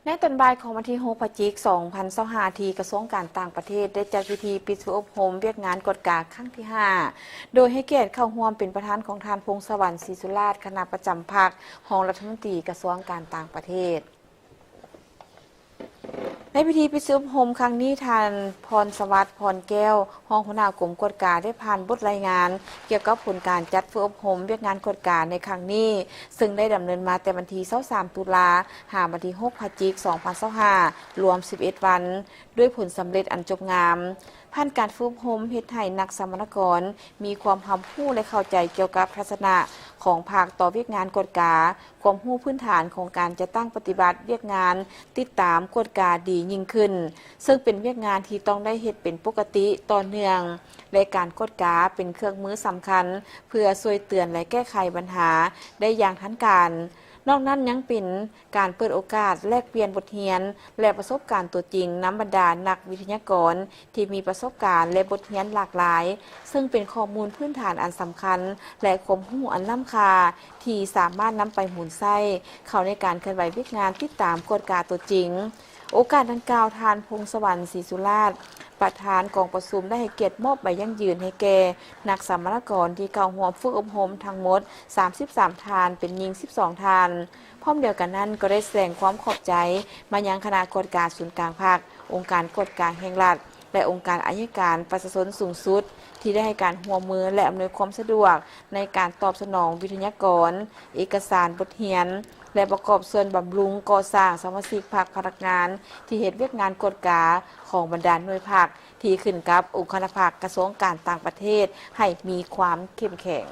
ในตอนบ่ายของวันที่6พฤศจิกายน2025ที่กระทรวงการต่างประเทศได้จัดพิธีปิดฝึกอบรมเวียกงานกฎกาครั้งที่ 5โดยให้เกียรติเข้าร่วมเป็นประธานของทานพงษ์สวรรค์ศรีสุราษฎร์คณะประจำภาครองรัฐมนตรีกระทรวงการต่างประเทศในพิธีปิดอบรมครั้งนี้ทานพรสวัสดิ์พรแก้วรองหัวหน้ากรมกฎกาได้ผ่านบทรายงาน เกี่ยวกับผลการจัดฝึกอบรมเวียกงานกฎกาในครั้งนี้ ซึ่งได้ดำเนินมาแต่วันที่23ตุลาหาวันที่6พฤศจิกายน2025รวม11วันด้วยผลสำเร็จอันจบงามผ่านการฝึกอบรมเฮ็ดให้นักสัมมนกรมีความความรู้และเข้าใจเกี่ยวกับทัศนะของภาคต่อเวียกงานกฎกาความรู้พื้นฐานของการจะตั้งปฏิบัติเวียกงานติดตามกฎกาดียิ่งขึ้นซึ่งเป็นเวียกงานที่ต้องได้เฮ็ดเป็นปกติต่อเนื่องและการกฎกาเป็นเครื่องมือสำคัญเพื่อช่วยเตือนและแก้ไขปัญหาได้อย่างทันการนอกนั้นยังเป็นการเปิดโอกาสแลกเปลี่ยนบทเรียนและประสบการณ์ตัวจริงนำบรรดานักวิทยากรที่มีประสบการณ์และบทเรียนหลากหลายซึ่งเป็นข้อมูลพื้นฐานอันสำคัญและความรู้อันล้ำค่าที่สามารถนำไปหมุนไส้เข้าในการเคลื่อนไหววิกงานติดตามกฎกาตัวจริงโอกาสดังกล่าวทานพงษ์สวรรค์ศรีสุราษฎร์ประธานกองประชุมได้ให้เกียรติมอบใบยั่งยืนให้แก่นักสัมมนกรที่เข้าร่วมฝึกอบรมทั้งหมด33ทานเป็นหญิง12ทานพร้อมเดียวกันนั้นก็ได้แสดงความขอบใจมายังคณะกฎการศูนย์กลางภาคองค์การกฎการแห่งรัฐและองค์การอัยการประชาชนสูงสุดที่ได้ให้การร่วมมือและอำนวยความสะดวกในการตอบสนองวิทยากรเอกสารบทเรียนและประกอบส่วนบำรุงก่อสร้างสมาชิกภาคพนักงานที่เฮ็ดเวียกงานกฎกาของบรรดาหน่วยภาคที่ขึ้นกับองค์คณะภาคกระทรวงการต่างประเทศให้มีความเข้มแข็ง